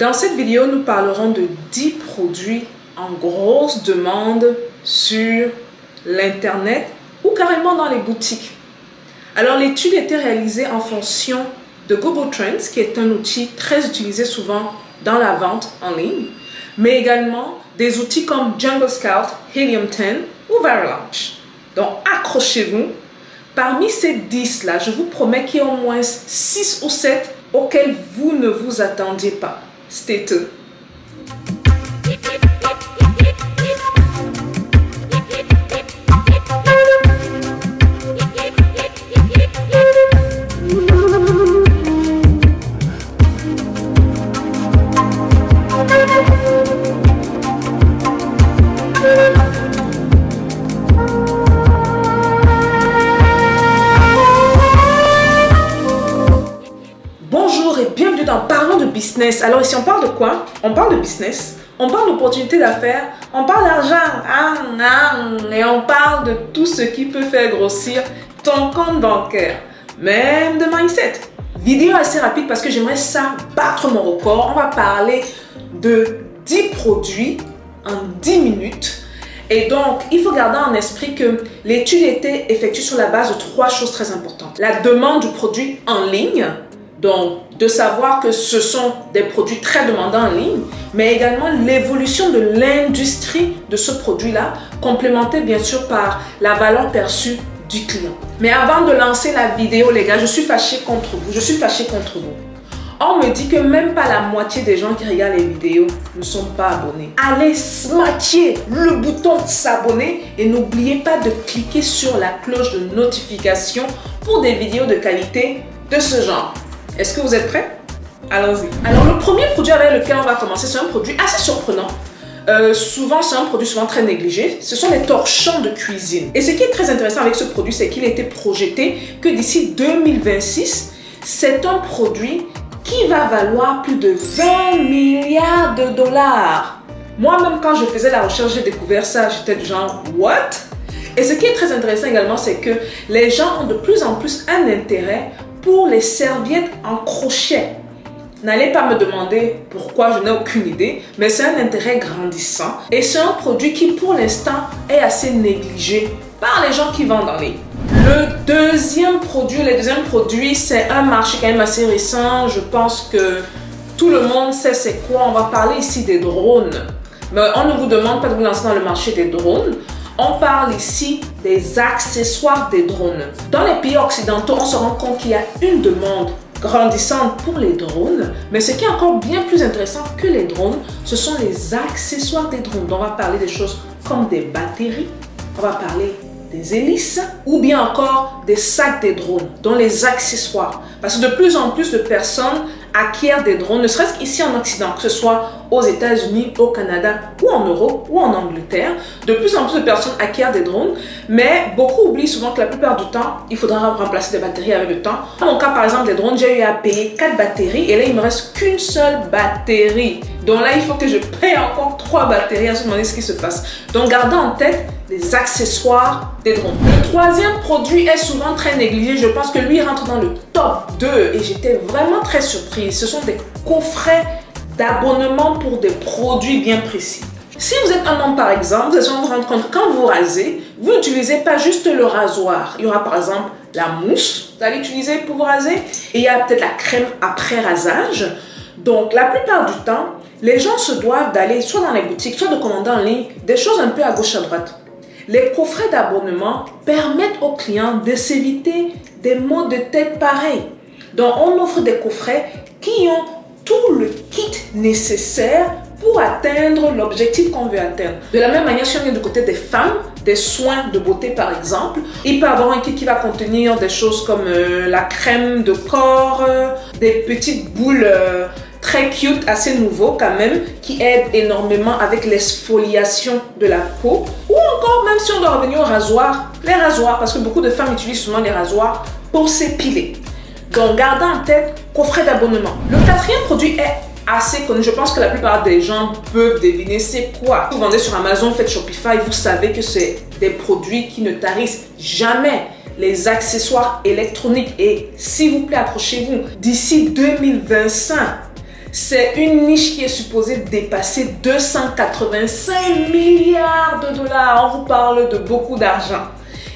Dans cette vidéo, nous parlerons de 10 produits en grosse demande sur l'internet ou carrément dans les boutiques. Alors l'étude a été réalisée en fonction de Google Trends, qui est un outil très utilisé souvent dans la vente en ligne, mais également des outils comme Jungle Scout, Helium 10 ou Varalaunch. Donc accrochez-vous. Parmi ces 10 là, je vous promets qu'il y a au moins 6 ou 7 auxquels vous ne vous attendiez pas. Stay tuned. Bonjour et bienvenue dans Parlons de Business. Alors ici on parle de quoi? On parle de business, on parle d'opportunités d'affaires, on parle d'argent et on parle de tout ce qui peut faire grossir ton compte bancaire, même de mindset. Vidéo assez rapide parce que j'aimerais ça battre mon record. On va parler de 10 produits en 10 minutes. Et donc, il faut garder en esprit que l'étude a été effectuée sur la base de 3 choses très importantes. La demande du produit en ligne, donc de savoir que ce sont des produits très demandés en ligne, mais également l'évolution de l'industrie de ce produit-là, complémentée bien sûr par la valeur perçue du client. Mais avant de lancer la vidéo, les gars, je suis fâchée contre vous. Je suis fâchée contre vous. On me dit que même pas la moitié des gens qui regardent les vidéos ne sont pas abonnés. Allez smatcher le bouton s'abonner et n'oubliez pas de cliquer sur la cloche de notification pour des vidéos de qualité de ce genre. Est-ce que vous êtes prêts? Allons-y. Alors le premier produit avec lequel on va commencer, c'est un produit assez surprenant. Souvent, c'est un produit souvent très négligé. Ce sont les torchons de cuisine. Et ce qui est très intéressant avec ce produit, c'est qu'il a été projeté que d'ici 2026, c'est un produit qui va valoir plus de 20 milliards de dollars. Moi-même, quand je faisais la recherche, j'ai découvert ça. J'étais du genre, what? Et ce qui est très intéressant également, c'est que les gens ont de plus en plus un intérêt pour les serviettes en crochet. N'allez pas me demander pourquoi, je n'ai aucune idée, mais c'est un intérêt grandissant et c'est un produit qui pour l'instant est assez négligé par les gens qui vendent en ligne. Le deuxième produit, c'est un marché quand même assez récent. Je pense que tout le monde sait c'est quoi. On va parler ici des drones. Mais on ne vous demande pas de vous lancer dans le marché des drones. On parle ici des accessoires des drones. Dans les pays occidentaux, on se rend compte qu'il y a une demande grandissante pour les drones, mais ce qui est encore bien plus intéressant que les drones, ce sont les accessoires des drones. Donc, on va parler des choses comme des batteries, on va parler des hélices ou bien encore des sacs des drones, dont les accessoires. Parce que de plus en plus de personnes acquièrent des drones, ne serait-ce qu'ici en Occident, que ce soit aux États-Unis, au Canada ou en Europe ou en Angleterre. De plus en plus de personnes acquièrent des drones, mais beaucoup oublient souvent que la plupart du temps, il faudra remplacer des batteries avec le temps. Dans mon cas, par exemple, des drones, j'ai eu à payer 4 batteries et là, il me reste qu'une seule batterie. Donc là, il faut que je paye encore 3 batteries à se demander ce qui se passe. Donc, gardez en tête les accessoires des drones. Le troisième produit est souvent très négligé. Je pense que lui rentre dans le top 2 et j'étais vraiment très surprise. Ce sont des coffrets d'abonnement pour des produits bien précis. Si vous êtes un homme par exemple, vous allez vous rendre compte que quand vous rasez, vous n'utilisez pas juste le rasoir. Il y aura par exemple la mousse, vous allez utiliser pour vous raser. Et il y a peut-être la crème après rasage. Donc la plupart du temps, les gens se doivent d'aller soit dans les boutiques, soit de commander en ligne des choses un peu à gauche à droite. Les coffrets d'abonnement permettent aux clients de s'éviter des maux de tête pareils. Donc on offre des coffrets qui ont tout le kit nécessaire pour atteindre l'objectif qu'on veut atteindre. De la même manière, si on vient du côté des femmes, des soins de beauté par exemple, il peut y avoir un kit qui va contenir des choses comme la crème de corps, des petites boules très cute, assez nouveau quand même, qui aident énormément avec l'exfoliation de la peau. Ou encore, même si on doit revenir au rasoir, les rasoirs, parce que beaucoup de femmes utilisent souvent les rasoirs pour s'épiler. Donc, gardez en tête coffret d'abonnement. Le quatrième produit est assez connu. Je pense que la plupart des gens peuvent deviner c'est quoi. Vous vendez sur Amazon, faites Shopify, vous savez que c'est des produits qui ne tarissent jamais. Les accessoires électroniques. Et s'il vous plaît, accrochez-vous, d'ici 2025, C'est une niche qui est supposée dépasser 285 milliards de dollars. On vous parle de beaucoup d'argent.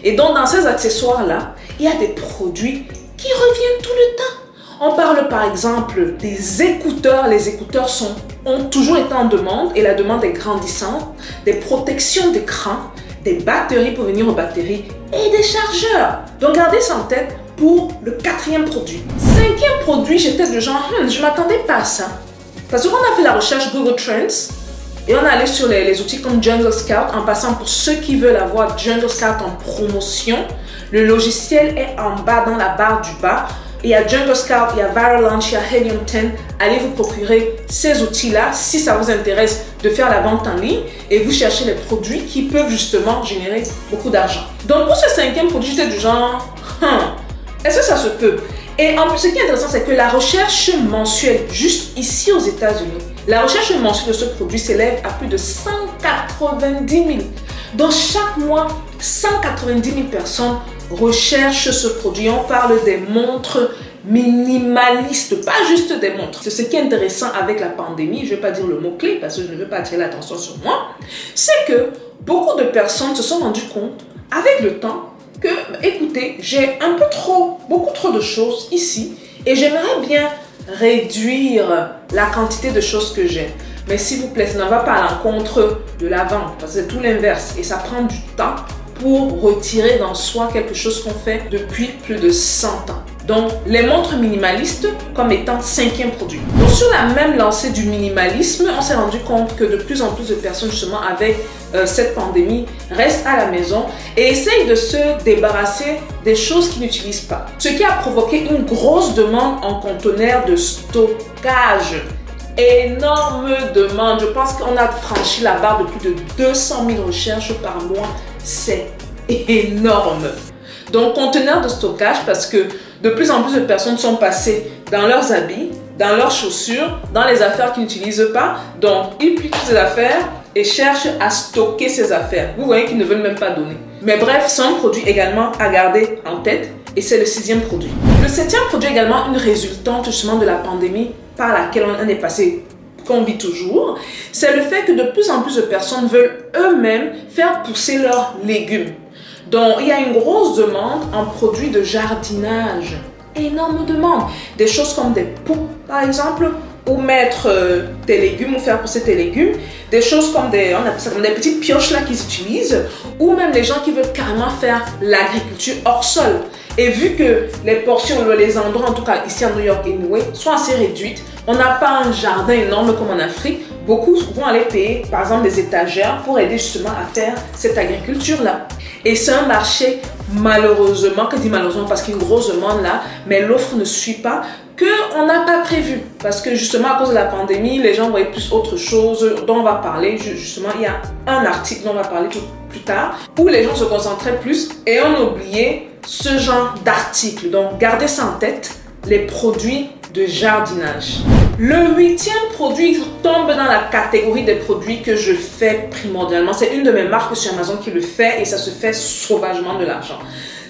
Et donc, dans ces accessoires-là, il y a des produits qui reviennent tout le temps. On parle par exemple des écouteurs. Les écouteurs ont toujours été en demande et la demande est grandissante. Des protections d'écran, des batteries pour venir aux batteries et des chargeurs. Donc gardez ça en tête pour le 4e produit. 5e produit, j'étais du genre, je ne m'attendais pas à ça. Parce qu'on a fait la recherche Google Trends et on est allé sur les outils comme Jungle Scout en passant pour ceux qui veulent avoir Jungle Scout en promotion. Le logiciel est en bas dans la barre du bas. Il y a Jungle Scout, il y a Viral Launch, il y a Helium 10. Allez vous procurer ces outils-là si ça vous intéresse de faire la vente en ligne et vous cherchez les produits qui peuvent justement générer beaucoup d'argent. Donc pour ce 5e produit, j'étais du genre, est-ce que ça se peut? Et en plus, ce qui est intéressant, c'est que la recherche mensuelle, juste ici aux États-Unis, la recherche mensuelle de ce produit s'élève à plus de 190 000. Donc chaque mois, 190 000 personnes recherchent ce produit. On parle des montres minimalistes, pas juste des montres. C'est ce qui est intéressant avec la pandémie, je ne vais pas dire le mot-clé parce que je ne veux pas attirer l'attention sur moi, c'est que beaucoup de personnes se sont rendues compte avec le temps que, écoutez, j'ai beaucoup trop de choses ici et j'aimerais bien réduire la quantité de choses que j'ai. Mais s'il vous plaît, ça ne va pas à l'encontre de la vente parce que c'est tout l'inverse et ça prend du temps pour retirer dans soi quelque chose qu'on fait depuis plus de 100 ans. Donc, les montres minimalistes comme étant 5e produit. Donc, sur la même lancée du minimalisme, on s'est rendu compte que de plus en plus de personnes, justement, avec cette pandémie, restent à la maison et essayent de se débarrasser des choses qu'ils n'utilisent pas. Ce qui a provoqué une grosse demande en conteneurs de stockage. Énorme demande. Je pense qu'on a franchi la barre de plus de 200 000 recherches par mois. C'est énorme. Donc, conteneurs de stockage parce que de plus en plus de personnes sont passées dans leurs habits, dans leurs chaussures, dans les affaires qu'ils n'utilisent pas. Donc, ils plient toutes ces affaires et cherchent à stocker ces affaires. Vous voyez qu'ils ne veulent même pas donner. Mais bref, c'est un produit également à garder en tête et c'est le 6e produit. Le 7e produit est également une résultante justement de la pandémie par laquelle on est passé, qu'on vit toujours. C'est le fait que de plus en plus de personnes veulent eux-mêmes faire pousser leurs légumes. Donc, il y a une grosse demande en produits de jardinage. Énorme demande. Des choses comme des pots, par exemple, ou mettre tes légumes ou faire pousser tes légumes. Des choses comme on appelle ça comme des petites pioches là qu'ils utilisent. Ou même les gens qui veulent carrément faire l'agriculture hors sol. Et vu que les portions, les endroits, en tout cas ici à New York anyway, sont assez réduites, on n'a pas un jardin énorme comme en Afrique. Beaucoup vont aller payer, par exemple, des étagères pour aider justement à faire cette agriculture-là. Et c'est un marché, malheureusement, que je dis malheureusement parce qu'il y a une grosse demande là, mais l'offre ne suit pas, qu'on n'a pas prévu. Parce que justement, à cause de la pandémie, les gens voyaient plus autre chose dont on va parler. Justement, il y a un article dont on va parler plus tard, où les gens se concentraient plus et on oubliait ce genre d'article. Donc, gardez ça en tête, les produits de jardinage. Le 8e produit tombe dans la catégorie des produits que je fais primordialement. C'est une de mes marques sur Amazon qui le fait et ça se fait sauvagement de l'argent.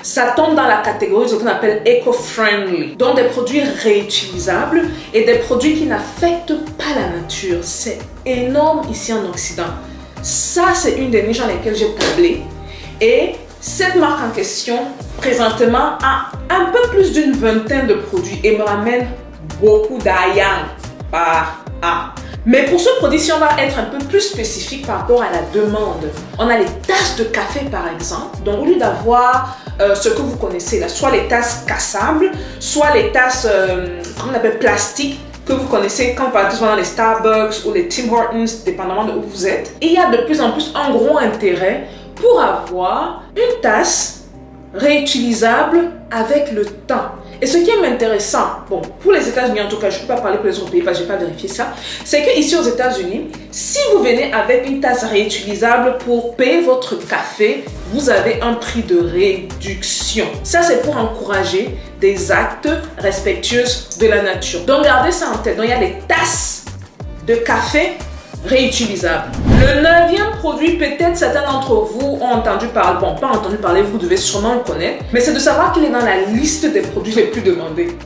Ça tombe dans la catégorie de ce qu'on appelle eco-friendly. Donc des produits réutilisables et des produits qui n'affectent pas la nature. C'est énorme ici en Occident. Ça, c'est une des niches dans lesquelles j'ai tablé. Et cette marque en question, présentement, a un peu plus d'une vingtaine de produits et me ramène beaucoup d'ayam par an. Mais pour ce produit-ci, on va être un peu plus spécifique par rapport à la demande. On a les tasses de café par exemple. Donc au lieu d'avoir ce que vous connaissez là, soit les tasses cassables, soit les tasses qu'on appelle plastiques que vous connaissez quand par exemple dans les Starbucks ou les Tim Hortons, dépendamment de où vous êtes. Et il y a de plus en plus un gros intérêt pour avoir une tasse réutilisable avec le temps. Et ce qui est intéressant, bon, pour les États-Unis en tout cas, je ne peux pas parler pour les autres pays parce que je n'ai pas vérifié ça, c'est qu'ici aux États-Unis, si vous venez avec une tasse réutilisable pour payer votre café, vous avez un prix de réduction. Ça, c'est pour encourager des actes respectueux de la nature. Donc, gardez ça en tête. Donc, il y a des tasses de café réutilisable. Le 9e produit, peut-être certains d'entre vous ont entendu parler, bon, pas entendu parler, vous devez sûrement le connaître, mais c'est de savoir qu'il est dans la liste des produits les plus demandés.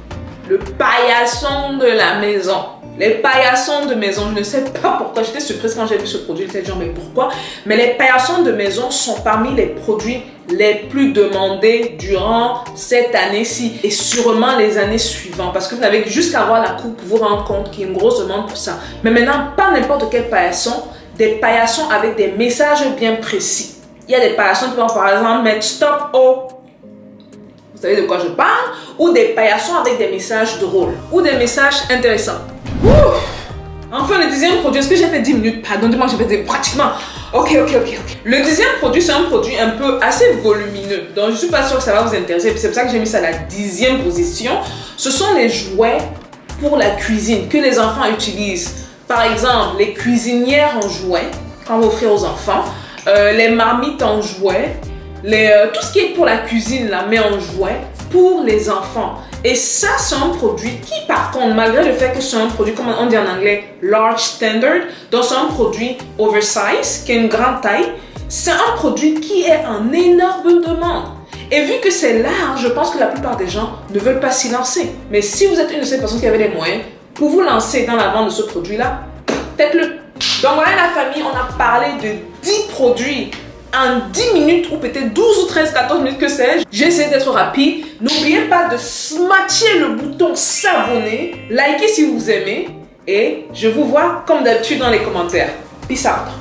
Le paillasson de la maison. Les paillassons de maison, je ne sais pas pourquoi, j'étais surprise quand j'ai vu ce produit, j'étais genre mais pourquoi? Mais les paillassons de maison sont parmi les produits les plus demandés durant cette année-ci et sûrement les années suivantes parce que vous n'avez juste qu'à voir la coupe pour vous rendre compte qu'il y a une grosse demande pour ça. Mais maintenant, pas n'importe quel paillasson, des paillassons avec des messages bien précis. Il y a des paillassons qui vont par exemple mettre stop au... Vous savez de quoi je parle? Ou des paillassons avec des messages drôles ou des messages intéressants. Ouh. Enfin, le deuxième produit, est-ce que j'ai fait 10 minutes? Pardonnez-moi, j'ai fait pratiquement. Ok. Le deuxième produit, c'est un produit un peu assez volumineux. Donc, je ne suis pas sûre que ça va vous intéresser. C'est pour ça que j'ai mis ça à la 10e position. Ce sont les jouets pour la cuisine que les enfants utilisent. Par exemple, les cuisinières en jouets, quand vous offrez aux enfants. Les marmites en jouets. Tout ce qui est pour la cuisine, là, mais en jouets pour les enfants. Et ça, c'est un produit qui, par contre, malgré le fait que c'est un produit, comme on dit en anglais, large standard, donc c'est un produit oversize, qui a une grande taille, c'est un produit qui est en énorme demande. Et vu que c'est large, je pense que la plupart des gens ne veulent pas s'y lancer. Mais si vous êtes une de ces personnes qui avait les moyens pour vous lancer dans la vente de ce produit-là, faites-le. Donc voilà la famille, on a parlé de 10 produits en 10 minutes ou peut-être 12 ou 13, 14 minutes, que sais-je. J'ai essayé d'être rapide. N'oubliez pas de smatcher le bouton s'abonner, likez si vous aimez et je vous vois comme d'habitude dans les commentaires. Peace out.